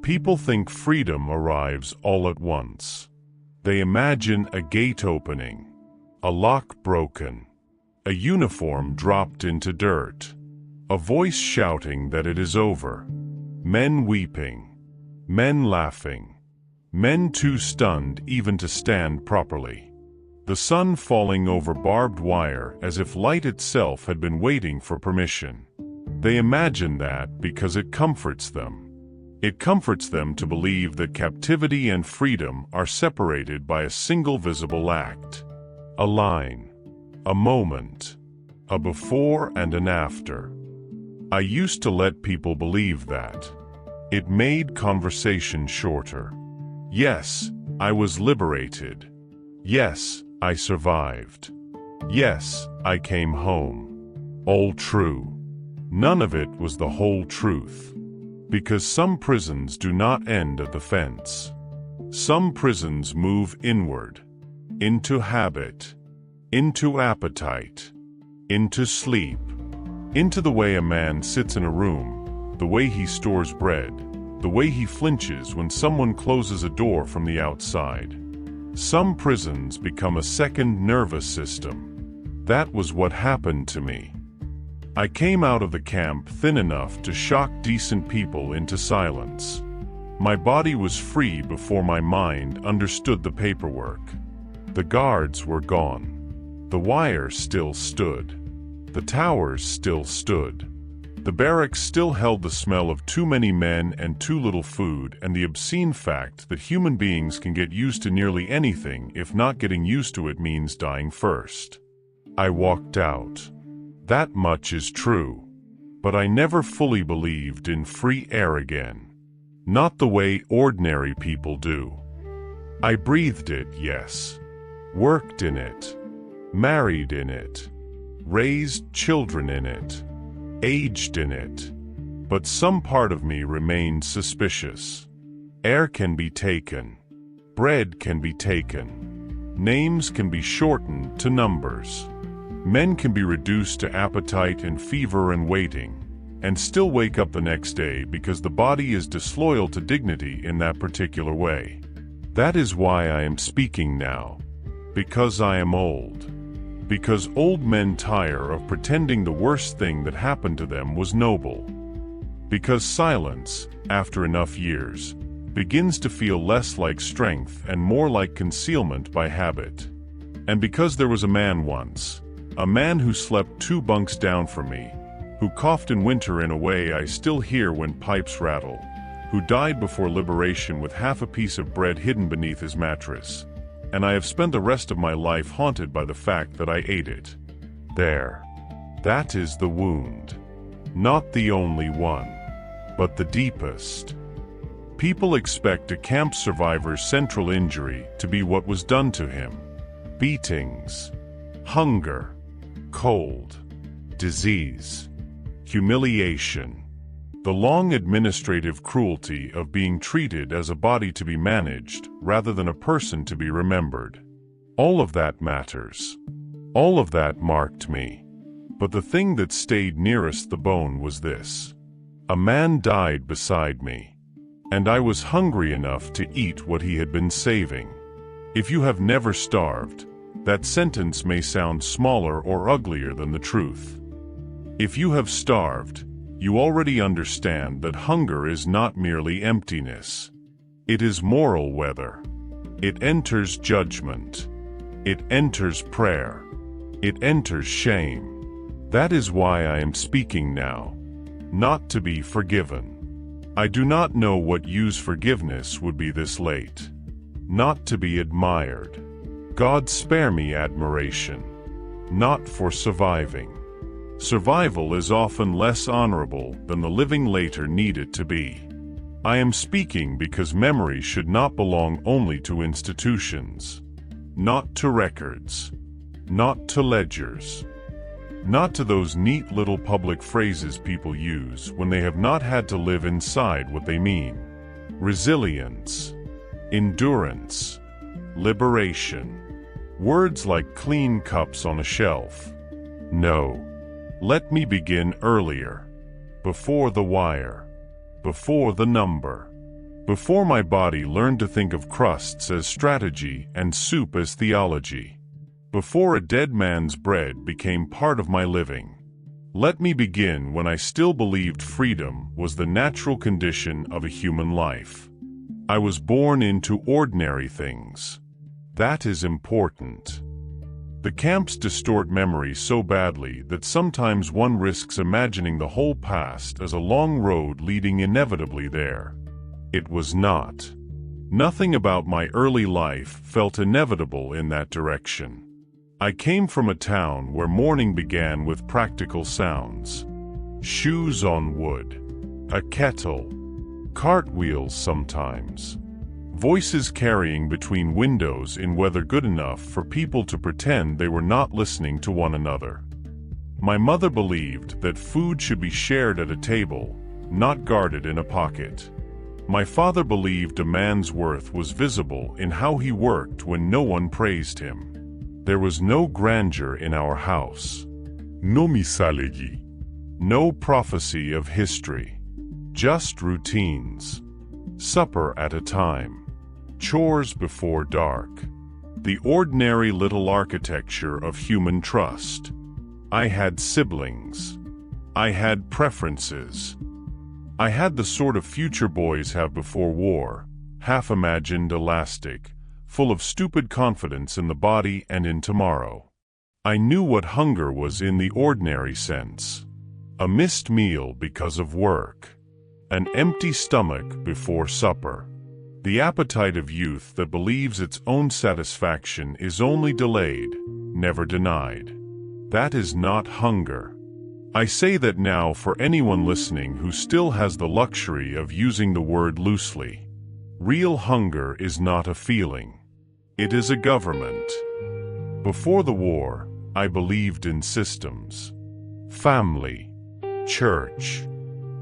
People think freedom arrives all at once. They imagine a gate opening, a lock broken, a uniform dropped into dirt, a voice shouting that it is over, men weeping, men laughing, men too stunned even to stand properly, the sun falling over barbed wire as if light itself had been waiting for permission. They imagine that because it comforts them. It comforts them to believe that captivity and freedom are separated by a single visible act. A line, a moment, a before and an after. I used to let people believe that. It made conversation shorter. Yes, I was liberated. Yes, I survived. Yes, I came home. All true. None of it was the whole truth. Because some prisons do not end at the fence. Some prisons move inward, into habit, into appetite, into sleep, into the way a man sits in a room, the way he stores bread, the way he flinches when someone closes a door from the outside. Some prisons become a second nervous system. That was what happened to me. I came out of the camp thin enough to shock decent people into silence. My body was free before my mind understood the paperwork. The guards were gone. The wire still stood. The towers still stood. The barracks still held the smell of too many men and too little food and the obscene fact that human beings can get used to nearly anything if not getting used to it means dying first. I walked out. That much is true. But I never fully believed in free air again. Not the way ordinary people do. I breathed it, yes. Worked in it. Married in it. Raised children in it. Aged in it. But some part of me remained suspicious. Air can be taken. Bread can be taken. Names can be shortened to numbers. Men can be reduced to appetite and fever and waiting, and still wake up the next day because the body is disloyal to dignity in that particular way. That is why I am speaking now. Because I am old. Because old men tire of pretending the worst thing that happened to them was noble. Because silence, after enough years, begins to feel less like strength and more like concealment by habit. And because there was a man once, a man who slept 2 bunks down from me, who coughed in winter in a way I still hear when pipes rattle, who died before liberation with half a piece of bread hidden beneath his mattress, and I have spent the rest of my life haunted by the fact that I ate it. There. That is the wound. Not the only one, but the deepest. People expect a camp survivor's central injury to be what was done to him. Beatings, hunger, cold, disease, humiliation, the long administrative cruelty of being treated as a body to be managed rather than a person to be remembered. All of that matters. All of that marked me. But the thing that stayed nearest the bone was this. A man died beside me, and I was hungry enough to eat what he had been saving. If you have never starved, that sentence may sound smaller or uglier than the truth. If you have starved, you already understand that hunger is not merely emptiness. It is moral weather. It enters judgment. It enters prayer. It enters shame. That is why I am speaking now. Not to be forgiven. I do not know what use forgiveness would be this late. Not to be admired. God spare me admiration. Not for surviving. Survival is often less honorable than the living later need it to be. I am speaking because memory should not belong only to institutions. Not to records. Not to ledgers. Not to those neat little public phrases people use when they have not had to live inside what they mean. Resilience. Endurance. Liberation. Words like clean cups on a shelf. No. Let me begin earlier. Before the wire. Before the number. Before my body learned to think of crusts as strategy and soup as theology. Before a dead man's bread became part of my living. Let me begin when I still believed freedom was the natural condition of a human life. I was born into ordinary things. That is important. The camps distort memory so badly that sometimes one risks imagining the whole past as a long road leading inevitably there. It was not. Nothing about my early life felt inevitable in that direction. I came from a town where morning began with practical sounds. Shoes on wood. A kettle. Cartwheels sometimes. Voices carrying between windows in weather good enough for people to pretend they were not listening to one another. My mother believed that food should be shared at a table, not guarded in a pocket. My father believed a man's worth was visible in how he worked when no one praised him. There was no grandeur in our house. No mythology. No prophecy of history. Just routines. Supper at a time. Chores before dark. The ordinary little architecture of human trust. I had siblings. I had preferences. I had the sort of future boys have before war, half-imagined elastic, full of stupid confidence in the body and in tomorrow. I knew what hunger was in the ordinary sense. A missed meal because of work. An empty stomach before supper. The appetite of youth that believes its own satisfaction is only delayed, never denied. That is not hunger. I say that now for anyone listening who still has the luxury of using the word loosely. Real hunger is not a feeling. It is a government. Before the war, I believed in systems. Family, church,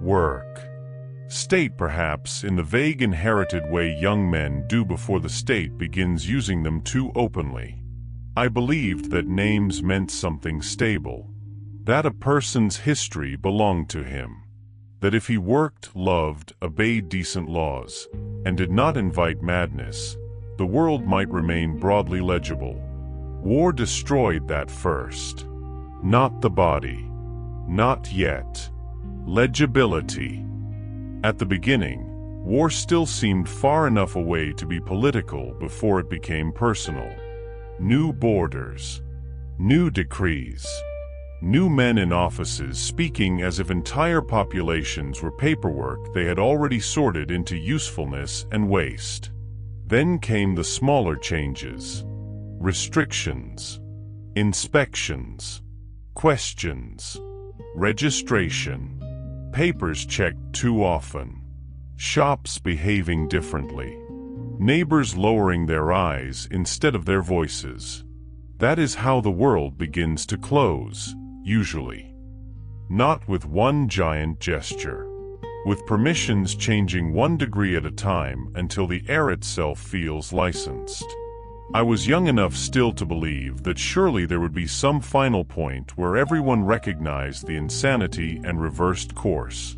work, state perhaps in the vague inherited way young men do before the state begins using them too openly. I believed that names meant something stable. That a person's history belonged to him. That if he worked, loved, obeyed decent laws, and did not invite madness, the world might remain broadly legible. War destroyed that first. Not the body. Not yet. Legibility. At the beginning, war still seemed far enough away to be political before it became personal. New borders. New decrees. New men in offices speaking as if entire populations were paperwork they had already sorted into usefulness and waste. Then came the smaller changes. Restrictions. Inspections. Questions. Registration. Papers checked too often. Shops behaving differently. Neighbors lowering their eyes instead of their voices. That is how the world begins to close. Usually. Not with one giant gesture. With permissions changing 1 degree at a time until the air itself feels licensed. I was young enough still to believe that surely there would be some final point where everyone recognized the insanity and reversed course.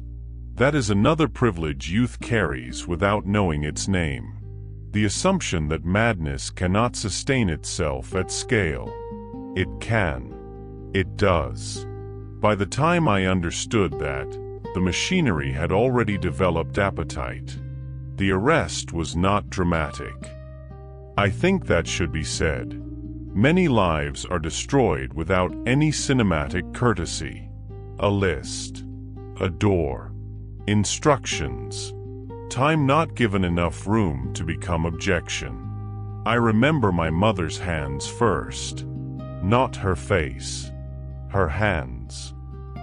That is another privilege youth carries without knowing its name. The assumption that madness cannot sustain itself at scale. It can. It does. By the time I understood that, the machinery had already developed appetite. The arrest was not dramatic. I think that should be said. Many lives are destroyed without any cinematic courtesy. A list. A door. Instructions. Time not given enough room to become objection. I remember my mother's hands first. Not her face. Her hands.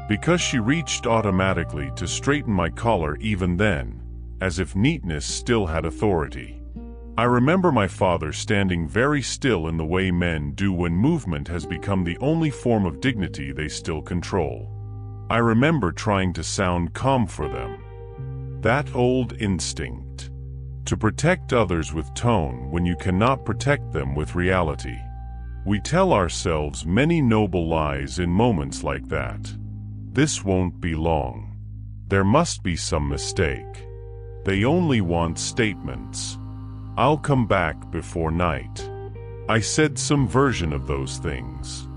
Because she reached automatically to straighten my collar even then, as if neatness still had authority. I remember my father standing very still in the way men do when movement has become the only form of dignity they still control. I remember trying to sound calm for them. That old instinct. To protect others with tone when you cannot protect them with reality. We tell ourselves many noble lies in moments like that. This won't be long. There must be some mistake. They only want statements. I'll come back before night. I said some version of those things.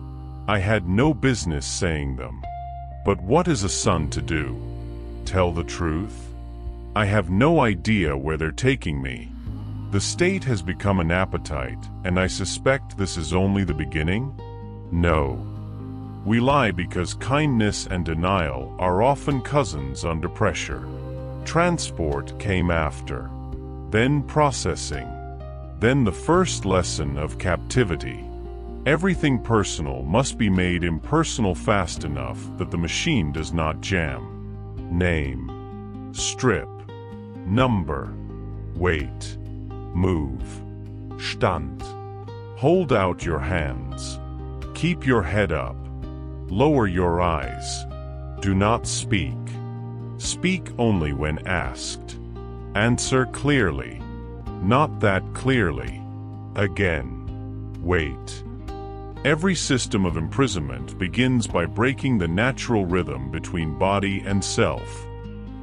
I had no business saying them. But what is a son to do? Tell the truth? I have no idea where they're taking me. The state has become an appetite, and I suspect this is only the beginning? No. We lie because kindness and denial are often cousins under pressure. Transport came after. Then processing. Then the first lesson of captivity. Everything personal must be made impersonal fast enough that the machine does not jam. Name. Strip. Number. Wait. Move. Stand. Hold out your hands. Keep your head up. Lower your eyes. Do not speak. Speak only when asked. Answer clearly. Not that clearly. Again. Wait. Every system of imprisonment begins by breaking the natural rhythm between body and self.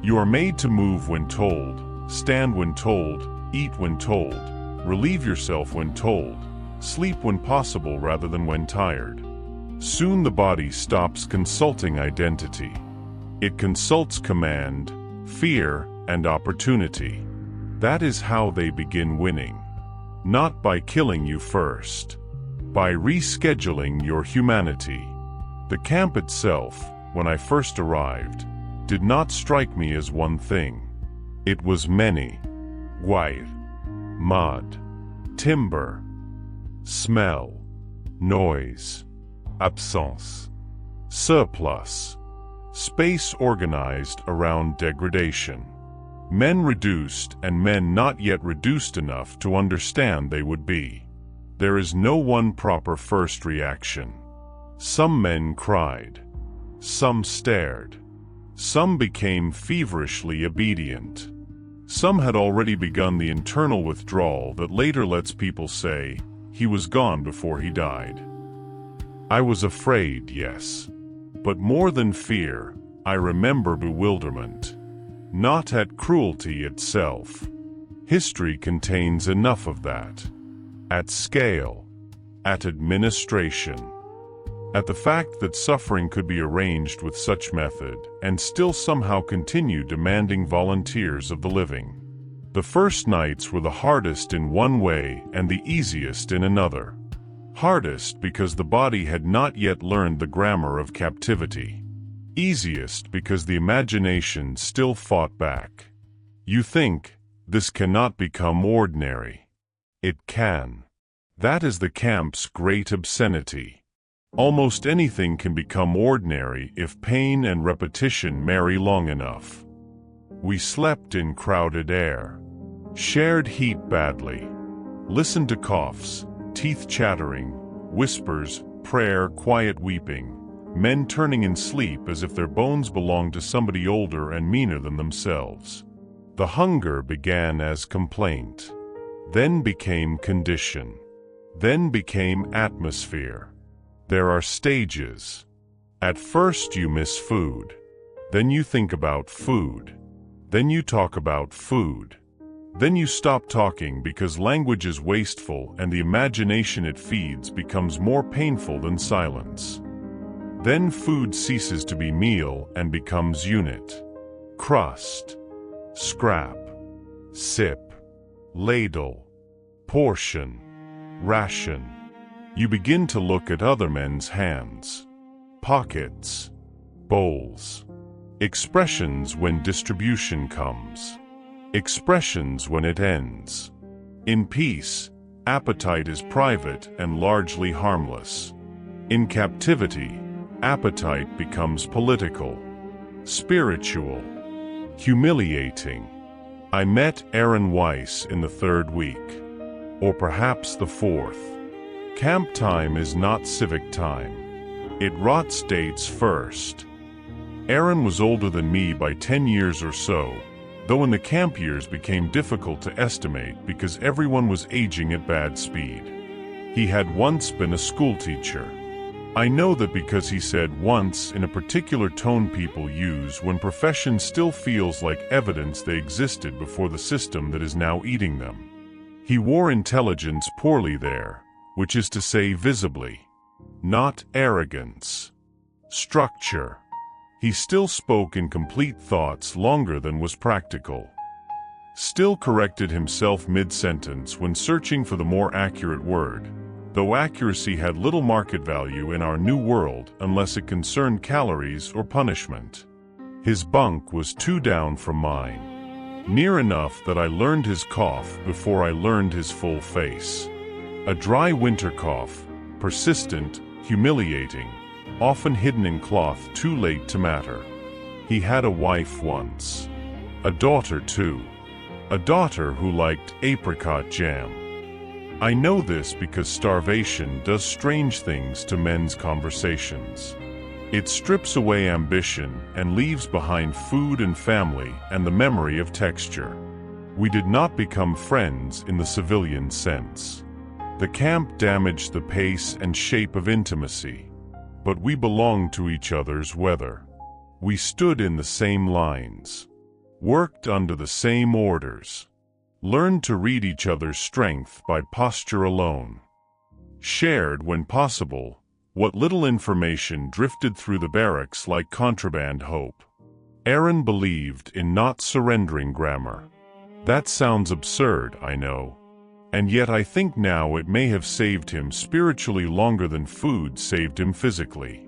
You are made to move when told, stand when told, eat when told, relieve yourself when told, sleep when possible rather than when tired. Soon the body stops consulting identity. It consults command, fear, and opportunity. That is how they begin winning. Not by killing you first. By rescheduling your humanity. The camp itself, when I first arrived, did not strike me as one thing. It was many. Wire, mud, timber, smell, noise, absence, surplus, space organized around degradation. Men reduced and men not yet reduced enough to understand they would be. There is no one proper first reaction. Some men cried. Some stared. Some became feverishly obedient. Some had already begun the internal withdrawal that later lets people say, he was gone before he died. I was afraid, yes. But more than fear, I remember bewilderment. Not at cruelty itself. History contains enough of that. At scale, at administration, at the fact that suffering could be arranged with such method and still somehow continue demanding volunteers of the living. The first nights were the hardest in one way and the easiest in another. Hardest because the body had not yet learned the grammar of captivity. Easiest because the imagination still fought back. You think, this cannot become ordinary. It can. That is the camp's great obscenity. Almost anything can become ordinary if pain and repetition marry long enough. We slept in crowded air. Shared heat badly. Listened to coughs, teeth chattering, whispers, prayer, quiet weeping, men turning in sleep as if their bones belonged to somebody older and meaner than themselves. The hunger began as complaint. Then became condition. Then became atmosphere. There are stages. At first you miss food. Then you think about food. Then you talk about food. Then you stop talking because language is wasteful and the imagination it feeds becomes more painful than silence. Then food ceases to be meal and becomes unit. Crust. Scrap. Sip. Ladle, portion, ration. You begin to look at other men's hands, pockets, bowls. Expressions when distribution comes. Expressions when it ends. In peace, appetite is private and largely harmless. In captivity, appetite becomes political, spiritual, humiliating. I met Aaron Weiss in the 3rd week, or perhaps the 4th. Camp time is not civic time. It rots dates first. Aaron was older than me by 10 years or so, though in the camp years became difficult to estimate because everyone was aging at bad speed. He had once been a schoolteacher. I know that because he said once in a particular tone people use when profession still feels like evidence they existed before the system that is now eating them. He wore intelligence poorly there, which is to say visibly. Not arrogance. Structure. He still spoke in complete thoughts longer than was practical. Still corrected himself mid-sentence when searching for the more accurate word, though accuracy had little market value in our new world unless it concerned calories or punishment. His bunk was 2 down from mine. Near enough that I learned his cough before I learned his full face. A dry winter cough, persistent, humiliating, often hidden in cloth too late to matter. He had a wife once. A daughter too. A daughter who liked apricot jam. I know this because starvation does strange things to men's conversations. It strips away ambition and leaves behind food and family and the memory of texture. We did not become friends in the civilian sense. The camp damaged the pace and shape of intimacy, but we belonged to each other's weather. We stood in the same lines, worked under the same orders, learned to read each other's strength by posture alone, shared, when possible, what little information drifted through the barracks like contraband hope. Aaron believed in not surrendering grammar. That sounds absurd, I know. And yet I think now it may have saved him spiritually longer than food saved him physically.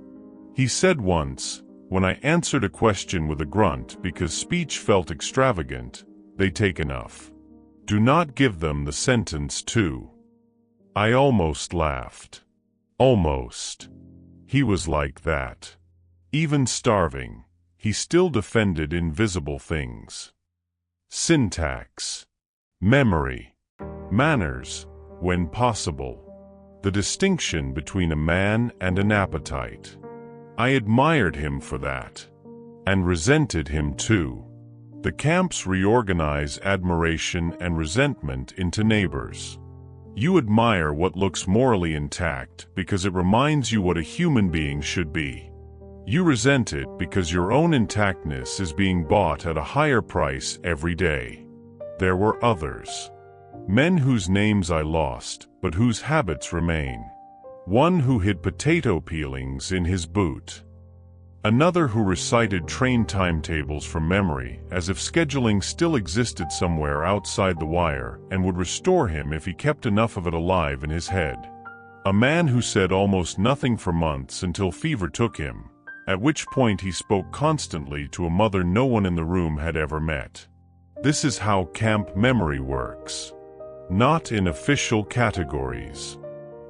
He said once, when I answered a question with a grunt because speech felt extravagant, "They take enough. Do not give them the sentence too." I almost laughed. Almost. He was like that. Even starving, he still defended invisible things. Syntax. Memory. Manners, when possible. The distinction between a man and an appetite. I admired him for that. And resented him too. The camps reorganize admiration and resentment into neighbors. You admire what looks morally intact because it reminds you what a human being should be. You resent it because your own intactness is being bought at a higher price every day. There were others. Men whose names I lost, but whose habits remain. One who hid potato peelings in his boot. Another who recited train timetables from memory, as if scheduling still existed somewhere outside the wire and would restore him if he kept enough of it alive in his head. A man who said almost nothing for months until fever took him, at which point he spoke constantly to a mother no one in the room had ever met. This is how camp memory works. Not in official categories.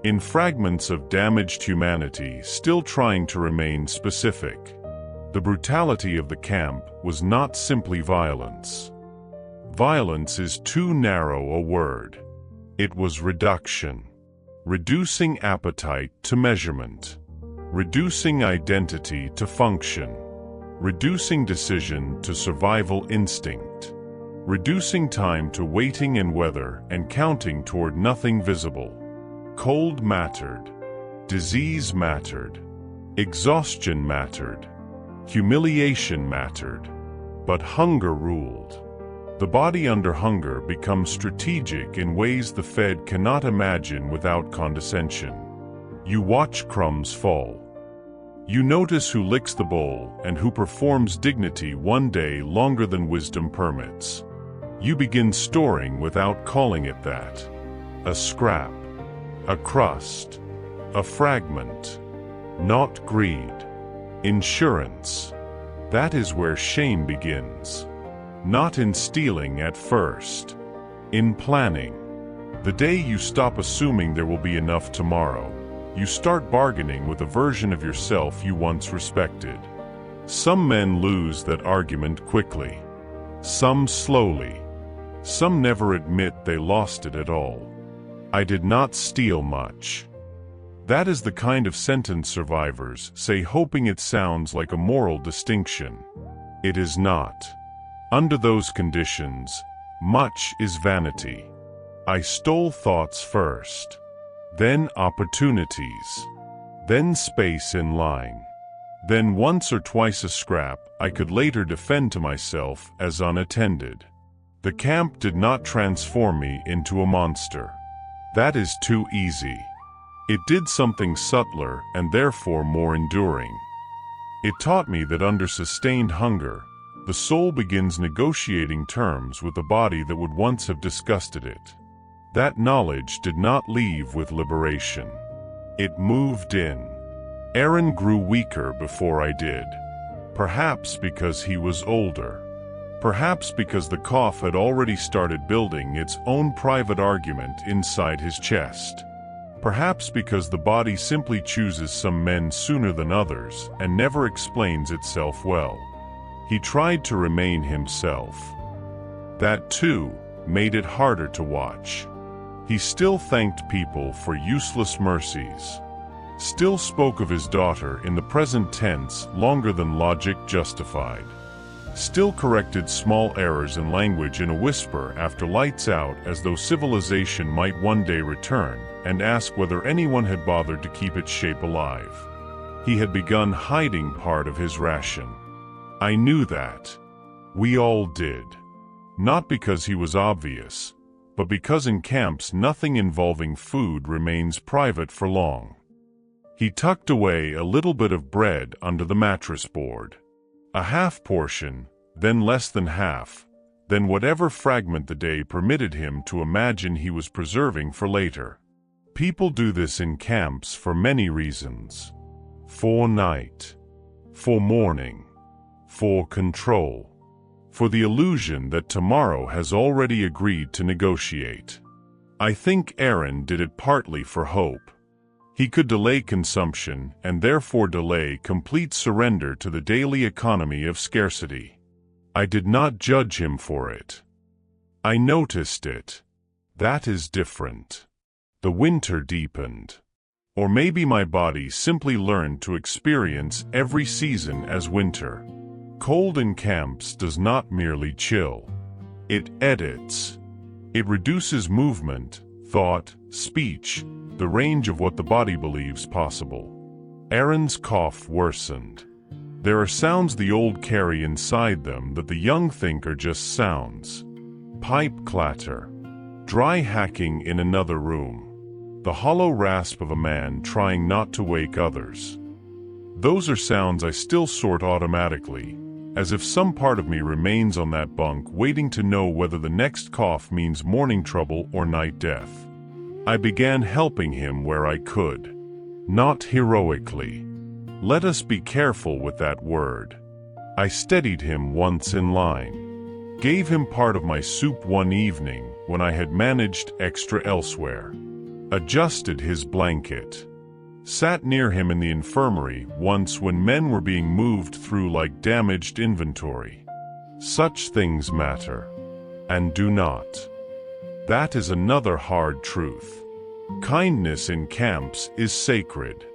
In fragments of damaged humanity still trying to remain specific. The brutality of the camp was not simply violence. Violence is too narrow a word. It was reduction. Reducing appetite to measurement. Reducing identity to function. Reducing decision to survival instinct. Reducing time to waiting and weather and counting toward nothing visible. Cold mattered. Disease mattered. Exhaustion mattered. Humiliation mattered. But hunger ruled. The body under hunger becomes strategic in ways the fed cannot imagine without condescension. You watch crumbs fall. You notice who licks the bowl and who performs dignity one day longer than wisdom permits. You begin storing without calling it that. A scrap. A crust. A fragment. Not greed. Insurance. That is where shame begins. Not in stealing at first. In planning. The day you stop assuming there will be enough tomorrow, you start bargaining with a version of yourself you once respected. Some men lose that argument quickly. Some slowly. Some never admit they lost it at all. I did not steal much. That is the kind of sentence survivors say, hoping it sounds like a moral distinction. It is not. Under those conditions, much is vanity. I stole thoughts first. Then opportunities. then space in line. Then once or twice a scrap I could later defend to myself as unattended. The camp did not transform me into a monster. That is too easy. It did something subtler and therefore more enduring. It taught me that under sustained hunger, the soul begins negotiating terms with the body that would once have disgusted it. That knowledge did not leave with liberation. It moved in. Aaron grew weaker before I did. Perhaps because he was older. Perhaps because the cough had already started building its own private argument inside his chest. Perhaps because the body simply chooses some men sooner than others and never explains itself well. He tried to remain himself. That, too, made it harder to watch. He still thanked people for useless mercies. Still spoke of his daughter in the present tense longer than logic justified. Still corrected small errors in language in a whisper after lights out, as though civilization might one day return, and ask whether anyone had bothered to keep its shape alive. He had begun hiding part of his ration. I knew that. We all did. Not because he was obvious, but because in camps nothing involving food remains private for long. He tucked away a little bit of bread under the mattress board. A half portion, then less than half, then whatever fragment the day permitted him to imagine he was preserving for later. People do this in camps for many reasons. For night. For morning. For control. For the illusion that tomorrow has already agreed to negotiate. I think Aaron did it partly for hope. He could delay consumption and therefore delay complete surrender to the daily economy of scarcity. I did not judge him for it. I noticed it. That is different. The winter deepened. Or maybe my body simply learned to experience every season as winter. Cold in camps does not merely chill. It edits. It reduces movement, thought, speech, the range of what the body believes possible. Aaron's cough worsened. There are sounds the old carry inside them that the young think are just sounds. Pipe clatter. Dry hacking in another room. The hollow rasp of a man trying not to wake others. Those are sounds I still sort automatically, as if some part of me remains on that bunk waiting to know whether the next cough means morning trouble or night death. I began helping him where I could. Not heroically. Let us be careful with that word. I steadied him once in line. Gave him part of my soup one evening when I had managed extra elsewhere. Adjusted his blanket. Sat near him in the infirmary once when men were being moved through like damaged inventory. Such things matter. And do not. That is another hard truth. Kindness in camps is sacred.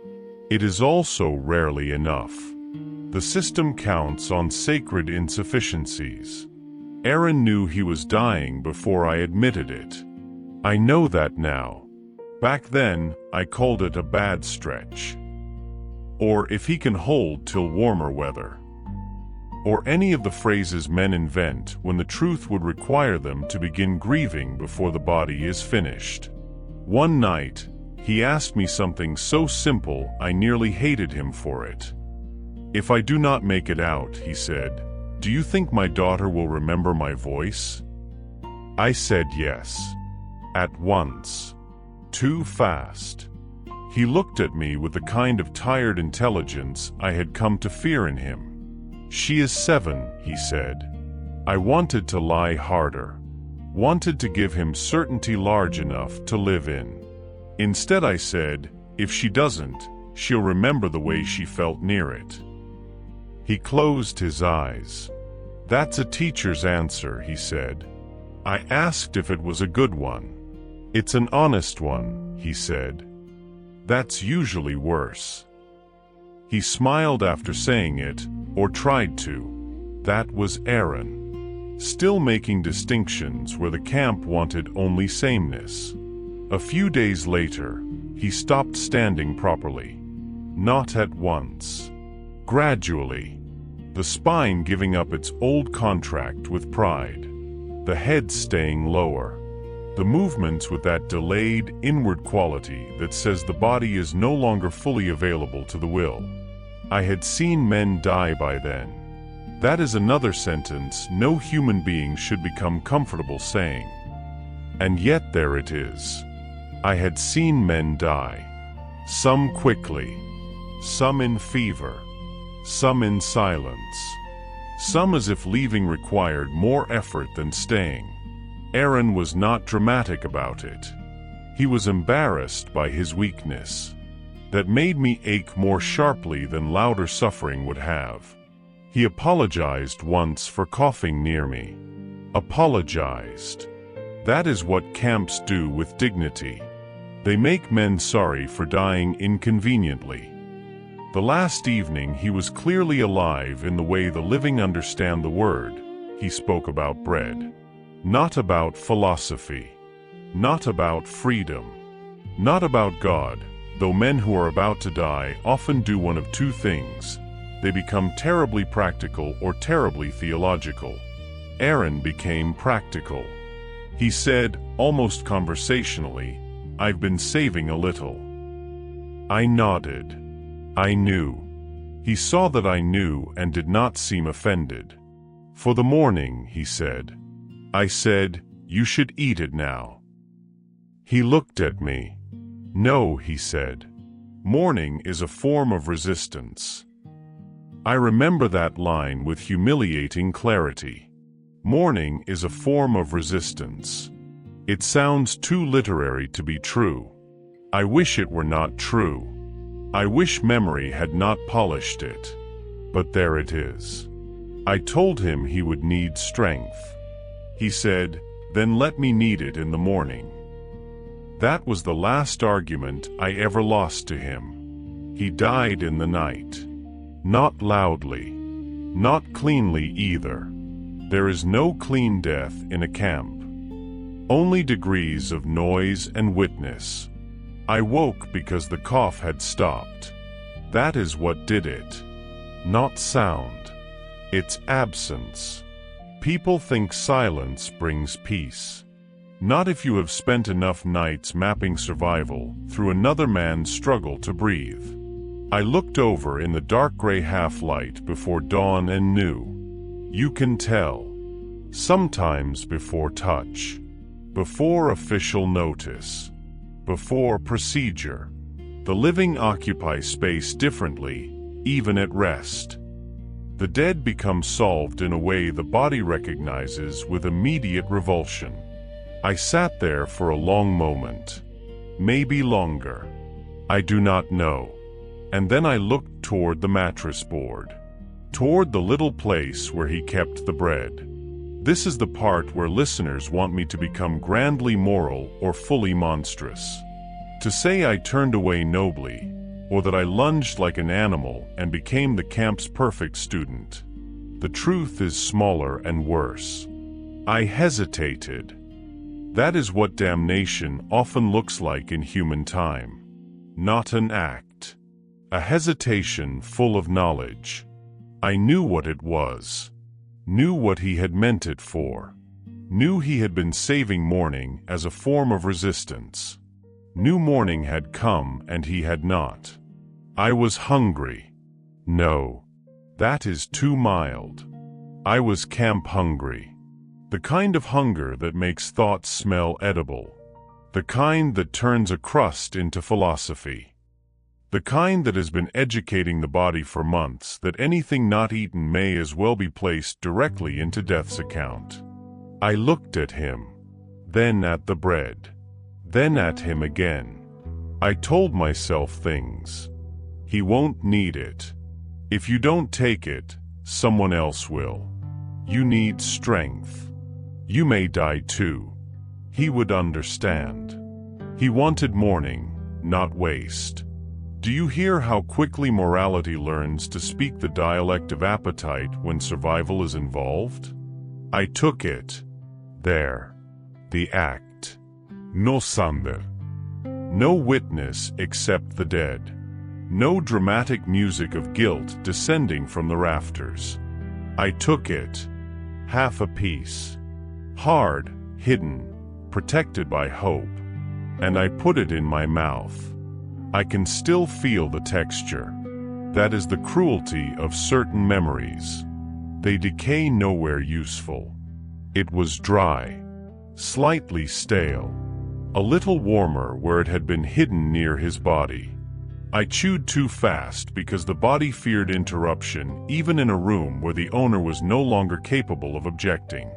It is also rarely enough. The system counts on sacred insufficiencies. Aaron knew he was dying before I admitted it. I know that now. Back then, I called it a bad stretch. Or if he can hold till warmer weather. Or any of the phrases men invent when the truth would require them to begin grieving before the body is finished. One night, he asked me something so simple I nearly hated him for it. If I do not make it out, he said, do you think my daughter will remember my voice? I said yes. At once. Too fast. He looked at me with the kind of tired intelligence I had come to fear in him. She is 7, he said. I wanted to lie harder. Wanted to give him certainty large enough to live in. Instead I said, if she doesn't, she'll remember the way she felt near it. He closed his eyes. That's a teacher's answer, he said. I asked if it was a good one. It's an honest one, he said. That's usually worse. He smiled after saying it, or tried to. That was Aaron. Still making distinctions where the camp wanted only sameness. A few days later, he stopped standing properly. Not at once. Gradually. The spine giving up its old contract with pride. The head staying lower. The movements with that delayed, inward quality that says the body is no longer fully available to the will. I had seen men die by then. That is another sentence no human being should become comfortable saying. And yet there it is. I had seen men die. Some quickly. Some in fever. Some in silence. Some as if leaving required more effort than staying. Aaron was not dramatic about it. He was embarrassed by his weakness. That made me ache more sharply than louder suffering would have. He apologized once for coughing near me. Apologized. That is what camps do with dignity. They make men sorry for dying inconveniently. The last evening he was clearly alive in the way the living understand the word. He spoke about bread. Not about philosophy. Not about freedom. Not about God, though men who are about to die often do one of two things. They become terribly practical or terribly theological. Aaron became practical. He said, almost conversationally, "I've been saving a little." I nodded. I knew. He saw that I knew and did not seem offended. "For the morning," he said. I said, "You should eat it now." He looked at me. "No," he said. "Mourning is a form of resistance." I remember that line with humiliating clarity. Mourning is a form of resistance. It sounds too literary to be true. I wish it were not true. I wish memory had not polished it. But there it is. I told him he would need strength. He said, "Then let me need it in the morning." That was the last argument I ever lost to him. He died in the night. Not loudly. Not cleanly either. There is no clean death in a camp. Only degrees of noise and witness. I woke because the cough had stopped. That is what did it. Not sound. Its absence. People think silence brings peace. Not if you have spent enough nights mapping survival through another man's struggle to breathe. I looked over in the dark gray half-light before dawn and knew. You can tell. Sometimes before touch. Before official notice. Before procedure. The living occupy space differently, even at rest. The dead become solved in a way the body recognizes with immediate revulsion. I sat there for a long moment. Maybe longer. I do not know. And then I looked toward the mattress board. Toward the little place where he kept the bread. This is the part where listeners want me to become grandly moral or fully monstrous. To say I turned away nobly, or that I lunged like an animal and became the camp's perfect student. The truth is smaller and worse. I hesitated. That is what damnation often looks like in human time. Not an act. A hesitation full of knowledge. I knew what it was. Knew what he had meant it for. Knew he had been saving mourning as a form of resistance. Knew morning had come and he had not. I was hungry. No. That is too mild. I was camp hungry. The kind of hunger that makes thoughts smell edible. The kind that turns a crust into philosophy. The kind that has been educating the body for months that anything not eaten may as well be placed directly into death's account. I looked at him. Then at the bread. Then at him again. I told myself things. He won't need it. If you don't take it, someone else will. You need strength. You may die too. He would understand. He wanted mourning, not waste. Do you hear how quickly morality learns to speak the dialect of appetite when survival is involved? I took it. There. The act. No sande. No witness except the dead. No dramatic music of guilt descending from the rafters. I took it, half a piece, hard, hidden, protected by hope, and I put it in my mouth. I can still feel the texture. That is the cruelty of certain memories. They decay nowhere useful. It was dry, slightly stale, a little warmer where it had been hidden near his body. I chewed too fast because the body feared interruption even in a room where the owner was no longer capable of objecting.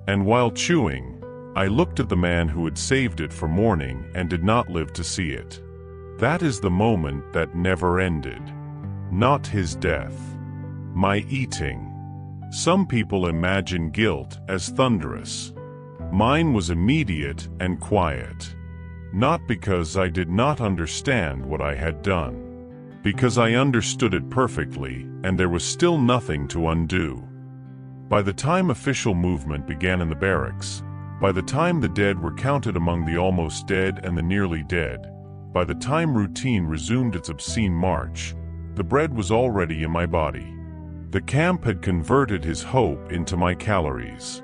And while chewing, I looked at the man who had saved it for morning and did not live to see it. That is the moment that never ended. Not his death. My eating. Some people imagine guilt as thunderous. Mine was immediate and quiet. Not because I did not understand what I had done. Because I understood it perfectly, and there was still nothing to undo. By the time official movement began in the barracks, by the time the dead were counted among the almost dead and the nearly dead, by the time routine resumed its obscene march, the bread was already in my body. The camp had converted his hope into my calories.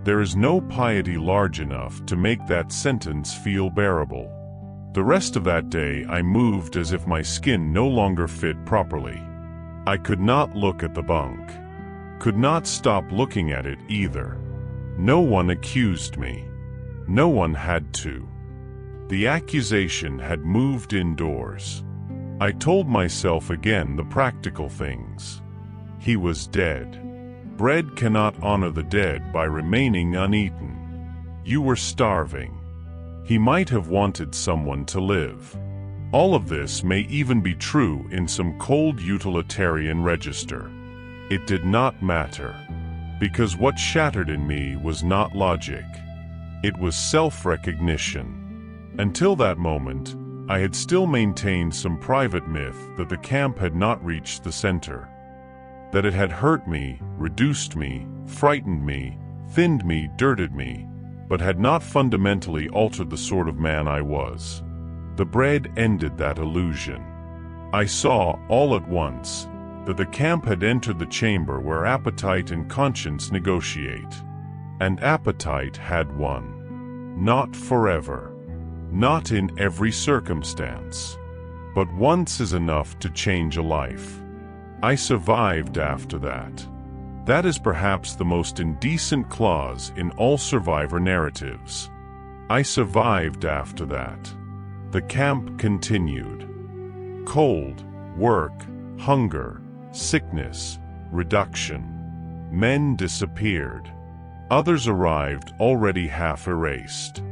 There is no piety large enough to make that sentence feel bearable. The rest of that day I moved as if my skin no longer fit properly. I could not look at the bunk. Could not stop looking at it either. No one accused me. No one had to. The accusation had moved indoors. I told myself again the practical things. He was dead. Bread cannot honor the dead by remaining uneaten. You were starving. He might have wanted someone to live. All of this may even be true in some cold utilitarian register. It did not matter, because what shattered in me was not logic. It was self-recognition. Until that moment, I had still maintained some private myth that the camp had not reached the center. That it had hurt me, reduced me, frightened me, thinned me, dirted me, but had not fundamentally altered the sort of man I was. The bread ended that illusion. I saw, all at once, that the camp had entered the chamber where appetite and conscience negotiate. And appetite had won. Not forever. Not in every circumstance. But once is enough to change a life. I survived after that. That is perhaps the most indecent clause in all survivor narratives. I survived after that. The camp continued. Cold, work, hunger, sickness, reduction. Men disappeared. Others arrived already half erased.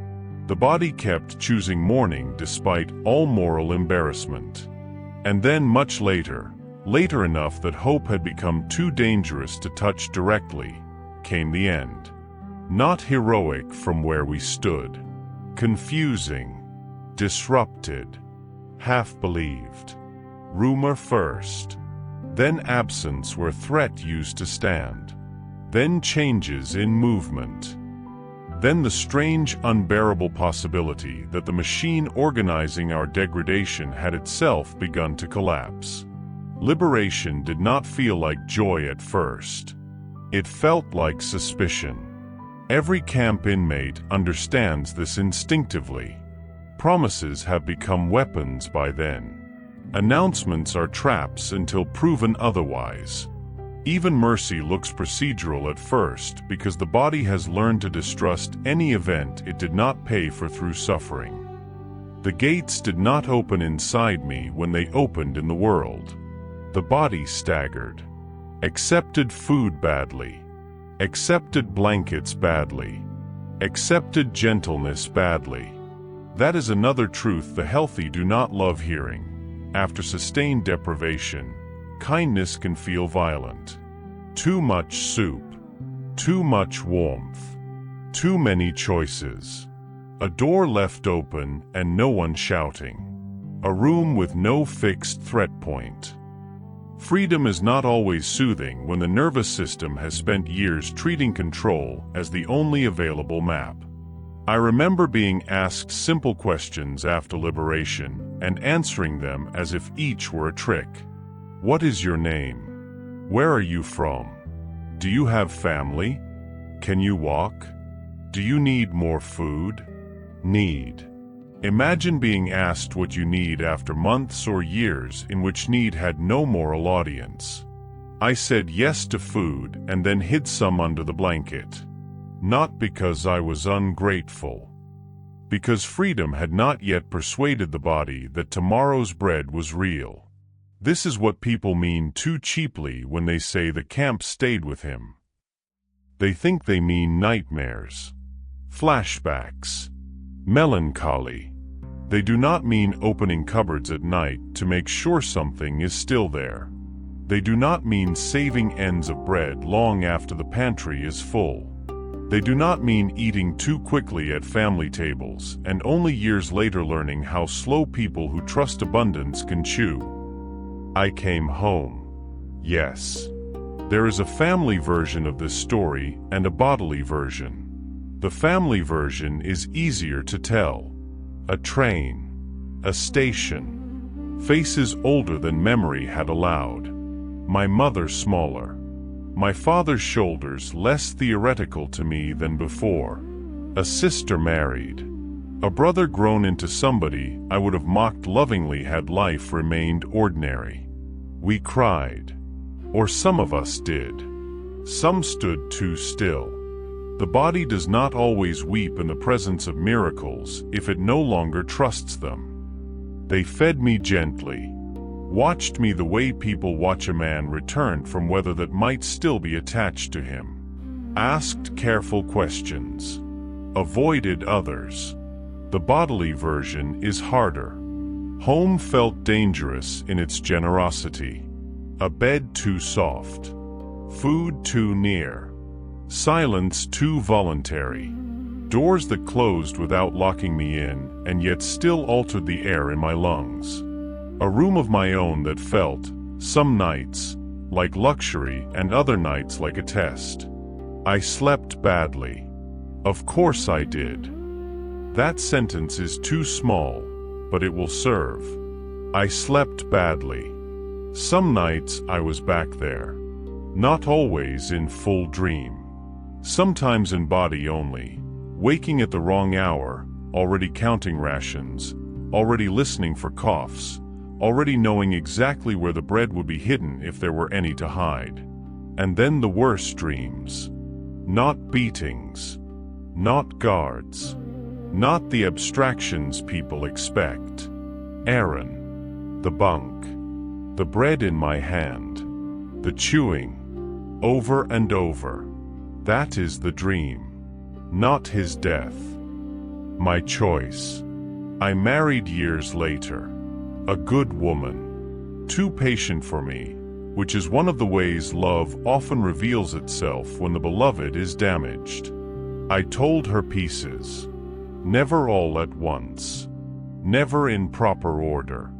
The body kept choosing mourning despite all moral embarrassment. And then much later enough that hope had become too dangerous to touch directly, came the end. Not heroic from where we stood. Confusing. Disrupted. Half-believed. Rumor first. Then absence where threat used to stand. Then changes in movement. Then the strange, unbearable possibility that the machine organizing our degradation had itself begun to collapse. Liberation did not feel like joy at first. It felt like suspicion. Every camp inmate understands this instinctively. Promises have become weapons by then. Announcements are traps until proven otherwise. Even mercy looks procedural at first because the body has learned to distrust any event it did not pay for through suffering. The gates did not open inside me when they opened in the world. The body staggered. Accepted food badly. Accepted blankets badly. Accepted gentleness badly. That is another truth the healthy do not love hearing. After sustained deprivation, kindness can feel violent. Too much soup. Too much warmth. Too many choices. A door left open and no one shouting. A room with no fixed threat point. Freedom is not always soothing when the nervous system has spent years treating control as the only available map. I remember being asked simple questions after liberation and answering them as if each were a trick. What is your name? Where are you from? Do you have family? Can you walk? Do you need more food? Need. Imagine being asked what you need after months or years in which need had no moral audience. I said yes to food and then hid some under the blanket. Not because I was ungrateful. Because freedom had not yet persuaded the body that tomorrow's bread was real. This is what people mean too cheaply when they say the camp stayed with him. They think they mean nightmares, flashbacks, melancholy. They do not mean opening cupboards at night to make sure something is still there. They do not mean saving ends of bread long after the pantry is full. They do not mean eating too quickly at family tables and only years later learning how slow people who trust abundance can chew. I came home. Yes. There is a family version of this story and a bodily version. The family version is easier to tell. A train. A station. Faces older than memory had allowed. My mother smaller. My father's shoulders less theoretical to me than before. A sister married. A brother grown into somebody I would have mocked lovingly had life remained ordinary. We cried. Or some of us did. Some stood too still. The body does not always weep in the presence of miracles if it no longer trusts them. They fed me gently. Watched me the way people watch a man return from weather that might still be attached to him. Asked careful questions. Avoided others. The bodily version is harder. Home felt dangerous in its generosity. A bed too soft. Food too near. Silence too voluntary. Doors that closed without locking me in and yet still altered the air in my lungs. A room of my own that felt, some nights, like luxury and other nights like a test. I slept badly. Of course I did. That sentence is too small, but it will serve. I slept badly. Some nights I was back there. Not always in full dream. Sometimes in body only, waking at the wrong hour, already counting rations, already listening for coughs, already knowing exactly where the bread would be hidden if there were any to hide. And then the worst dreams. Not beatings. Not guards. Not the abstractions people expect. Aaron. The bunk. The bread in my hand. The chewing. Over and over. That is the dream. Not his death. My choice. I married years later. A good woman. Too patient for me, which is one of the ways love often reveals itself when the beloved is damaged. I told her pieces. Never all at once. Never in proper order.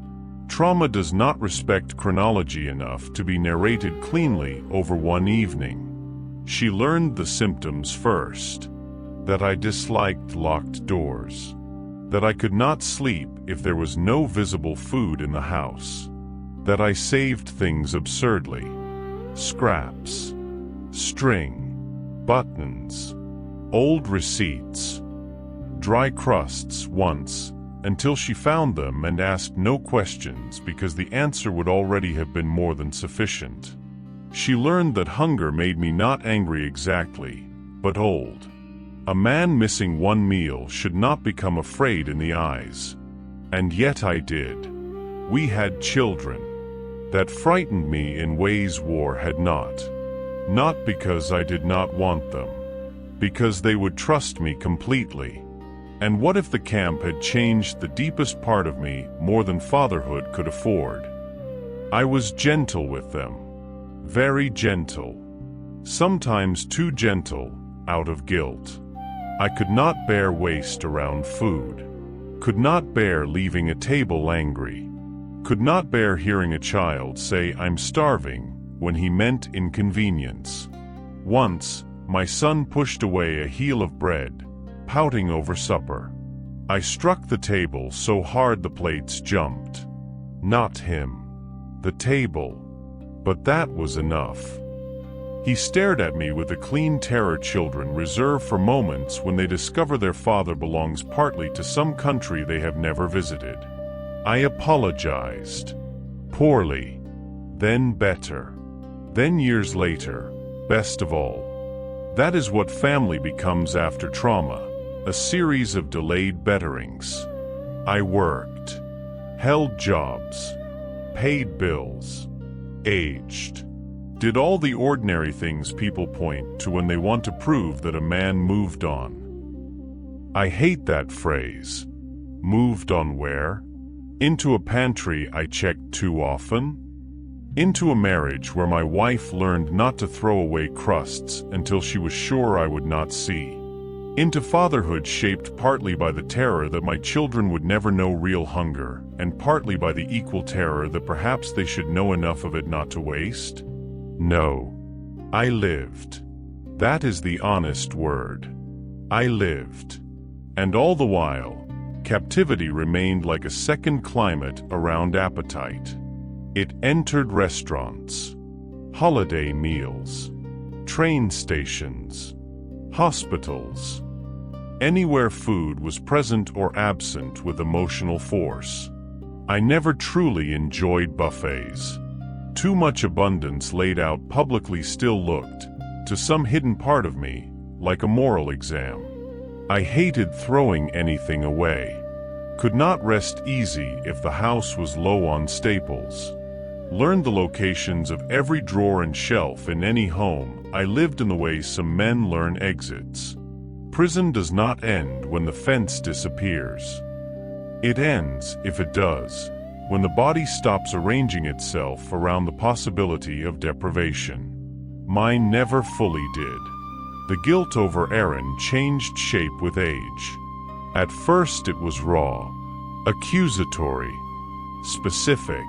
Trauma does not respect chronology enough to be narrated cleanly over one evening. She learned the symptoms first. That I disliked locked doors. That I could not sleep if there was no visible food in the house. That I saved things absurdly. Scraps. String. Buttons. Old receipts. Dry crusts once, until she found them and asked no questions because the answer would already have been more than sufficient. She learned that hunger made me not angry exactly, but old. A man missing one meal should not become afraid in the eyes. And yet I did. We had children. That frightened me in ways war had not. Not because I did not want them. Because they would trust me completely. And what if the camp had changed the deepest part of me more than fatherhood could afford? I was gentle with them. Very gentle. Sometimes too gentle, out of guilt. I could not bear waste around food. Could not bear leaving a table angry. Could not bear hearing a child say I'm starving when he meant inconvenience. Once, my son pushed away a heel of bread, pouting over supper. I struck the table so hard the plates jumped. Not him. The table. But that was enough. He stared at me with the clean terror children reserve for moments when they discover their father belongs partly to some country they have never visited. I apologized. Poorly. Then better. Then years later, best of all. That is what family becomes after trauma, a series of delayed betterings. I worked, held jobs, paid bills, aged, did all the ordinary things people point to when they want to prove that a man moved on. I hate that phrase. Moved on where? Into a pantry I checked too often? Into a marriage where my wife learned not to throw away crusts until she was sure I would not see. Into fatherhood shaped partly by the terror that my children would never know real hunger, and partly by the equal terror that perhaps they should know enough of it not to waste? No. I lived. That is the honest word. I lived. And all the while, captivity remained like a second climate around appetite. It entered restaurants, holiday meals, train stations, hospitals, anywhere food was present or absent with emotional force. I never truly enjoyed buffets. Too much abundance laid out publicly still looked, to some hidden part of me, like a moral exam. I hated throwing anything away. Could not rest easy if the house was low on staples. Learned the locations of every drawer and shelf in any home. I lived in the way some men learn exits. Prison does not end when the fence disappears. It ends, if it does, when the body stops arranging itself around the possibility of deprivation. Mine never fully did. The guilt over Aaron changed shape with age. At first it was raw, accusatory, specific.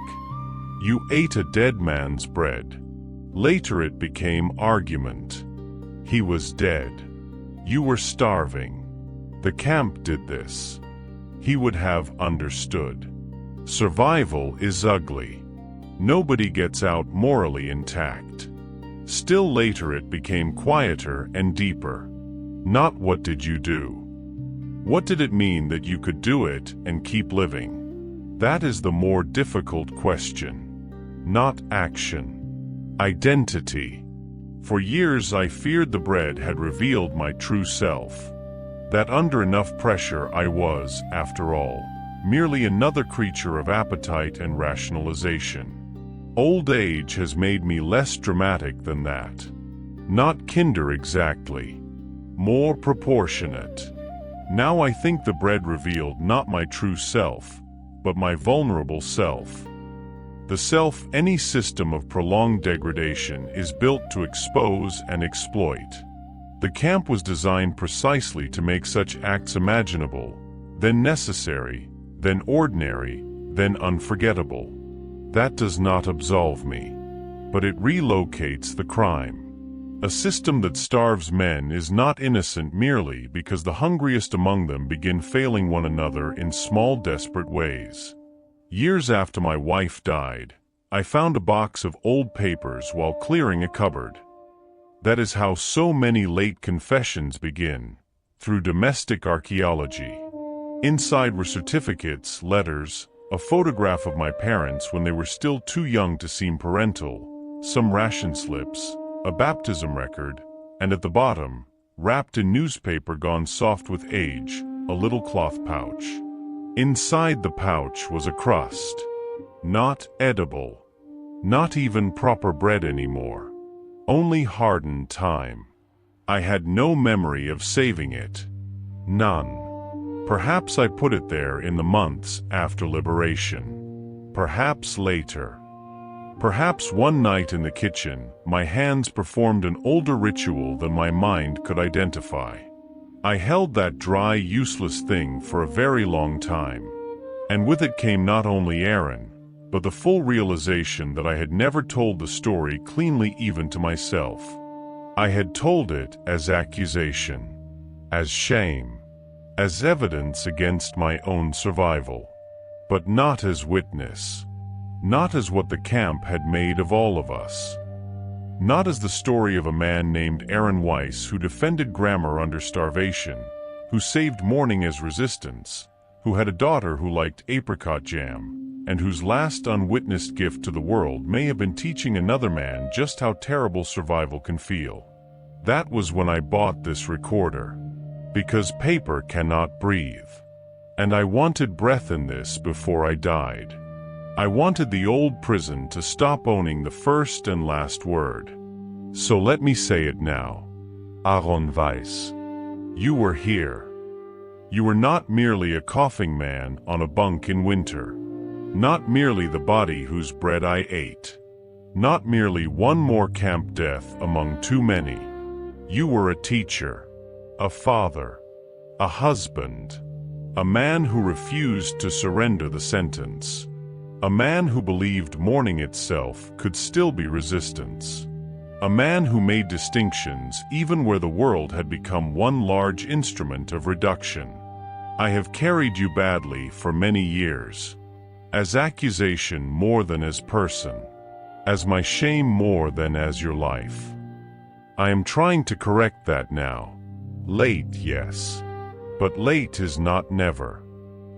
You ate a dead man's bread. Later it became argument. He was dead. You were starving. The camp did this. He would have understood. Survival is ugly. Nobody gets out morally intact. Still later it became quieter and deeper. Not what did you do? What did it mean that you could do it and keep living? That is the more difficult question. Not action. Identity. For years I feared the bread had revealed my true self. That under enough pressure I was, after all, merely another creature of appetite and rationalization. Old age has made me less dramatic than that. Not kinder exactly. More proportionate. Now I think the bread revealed not my true self, but my vulnerable self. The self any system of prolonged degradation is built to expose and exploit. The camp was designed precisely to make such acts imaginable, then necessary, then ordinary, then unforgettable. That does not absolve me, but it relocates the crime. A system that starves men is not innocent merely because the hungriest among them begin failing one another in small desperate ways. Years after my wife died, I found a box of old papers while clearing a cupboard. That is how so many late confessions begin, through domestic archaeology. Inside were certificates, letters, a photograph of my parents when they were still too young to seem parental, some ration slips, a baptism record, and at the bottom, wrapped in newspaper gone soft with age, a little cloth pouch. Inside the pouch was a crust. Not edible. Not even proper bread anymore. Only hardened time. I had no memory of saving it. None. Perhaps I put it there in the months after liberation. Perhaps later. Perhaps one night in the kitchen, my hands performed an older ritual than my mind could identify. I held that dry, useless thing for a very long time, and with it came not only Aaron, but the full realization that I had never told the story cleanly even to myself. I had told it as accusation, as shame, as evidence against my own survival, but not as witness, not as what the camp had made of all of us. Not as the story of a man named Aaron Weiss who defended grammar under starvation, who saved mourning as resistance, who had a daughter who liked apricot jam, and whose last unwitnessed gift to the world may have been teaching another man just how terrible survival can feel. That was when I bought this recorder. Because paper cannot breathe. And I wanted breath in this before I died. I wanted the old prison to stop owning the first and last word. So let me say it now. Aaron Weiss. You were here. You were not merely a coughing man on a bunk in winter. Not merely the body whose bread I ate. Not merely one more camp death among too many. You were a teacher, a father, a husband, a man who refused to surrender the sentence. A man who believed mourning itself could still be resistance. A man who made distinctions even where the world had become one large instrument of reduction. I have carried you badly for many years. As accusation more than as person. As my shame more than as your life. I am trying to correct that now. Late, yes. But late is not never.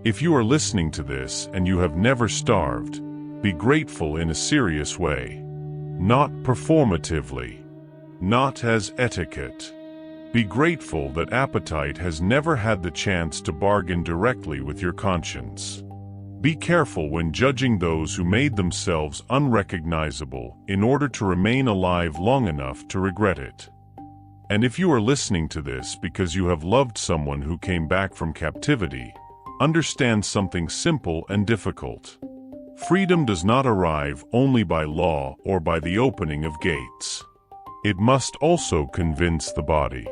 If you are listening to this and you have never starved, be grateful in a serious way. Not performatively. Not as etiquette. Be grateful that appetite has never had the chance to bargain directly with your conscience. Be careful when judging those who made themselves unrecognizable in order to remain alive long enough to regret it. And if you are listening to this because you have loved someone who came back from captivity, understand something simple and difficult. Freedom does not arrive only by law or by the opening of gates. It must also convince the body.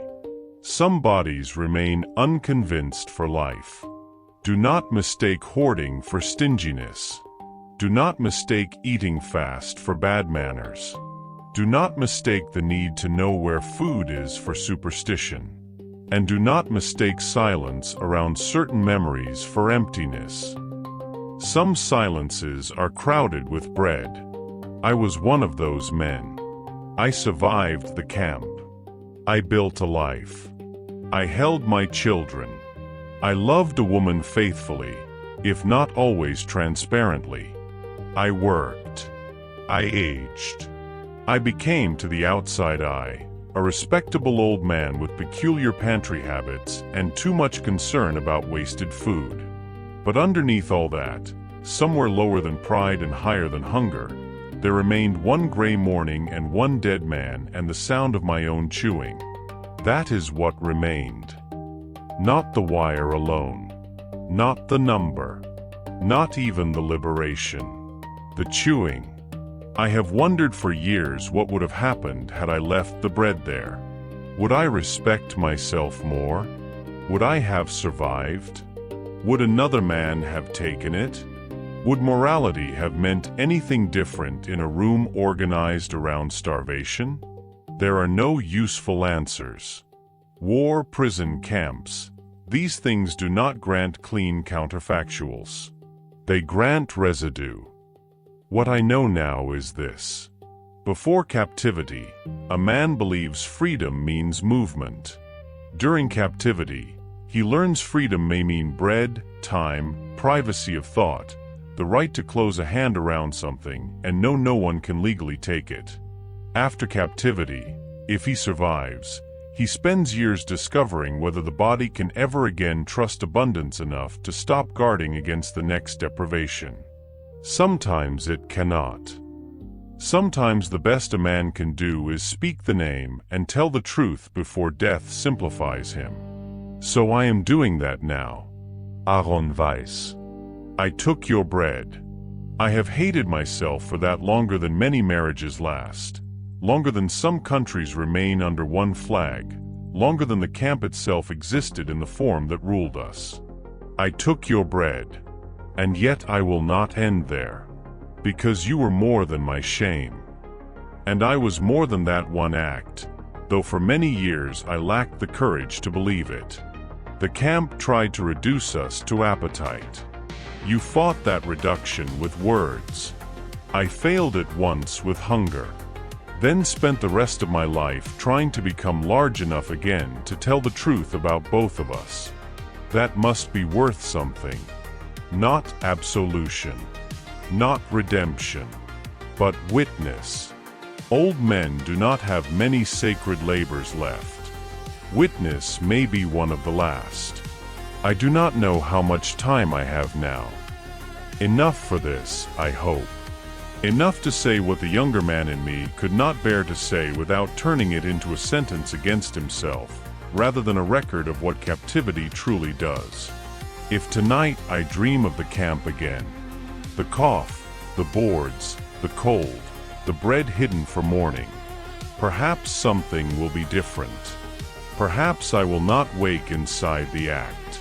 Some bodies remain unconvinced for life. Do not mistake hoarding for stinginess. Do not mistake eating fast for bad manners. Do not mistake the need to know where food is for superstition. And do not mistake silence around certain memories for emptiness. Some silences are crowded with bread. I was one of those men. I survived the camp. I built a life. I held my children. I loved a woman faithfully, if not always transparently. I worked. I aged. I became, to the outside eye, a respectable old man with peculiar pantry habits and too much concern about wasted food. But underneath all that, somewhere lower than pride and higher than hunger, there remained one gray morning and one dead man and the sound of my own chewing. That is what remained. Not the wire alone. Not the number. Not even the liberation. The chewing. I have wondered for years what would have happened had I left the bread there. Would I respect myself more? Would I have survived? Would another man have taken it? Would morality have meant anything different in a room organized around starvation? There are no useful answers. War, prison, camps, these things do not grant clean counterfactuals. They grant residue. What I know now is this. Before captivity, a man believes freedom means movement. During captivity, he learns freedom may mean bread, time, privacy of thought, the right to close a hand around something and know no one can legally take it. After captivity, if he survives, he spends years discovering whether the body can ever again trust abundance enough to stop guarding against the next deprivation. Sometimes it cannot. Sometimes the best a man can do is speak the name and tell the truth before death simplifies him. So I am doing that now. Aaron Weiss. I took your bread. I have hated myself for that longer than many marriages last, longer than some countries remain under one flag, longer than the camp itself existed in the form that ruled us. I took your bread. And yet I will not end there. Because you were more than my shame. And I was more than that one act, though for many years I lacked the courage to believe it. The camp tried to reduce us to appetite. You fought that reduction with words. I failed it once with hunger. Then spent the rest of my life trying to become large enough again to tell the truth about both of us. That must be worth something. Not absolution. Not redemption. But witness. Old men do not have many sacred labors left. Witness may be one of the last. I do not know how much time I have now. Enough for this, I hope. Enough to say what the younger man in me could not bear to say without turning it into a sentence against himself, rather than a record of what captivity truly does. If tonight I dream of the camp again, the cough, the boards, the cold, the bread hidden for morning, perhaps something will be different. Perhaps I will not wake inside the act.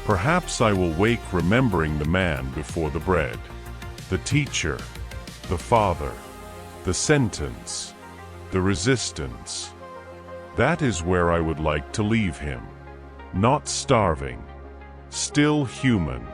Perhaps I will wake remembering the man before the bread, the teacher, the father, the sentence, the resistance. That is where I would like to leave him. Not starving, still human.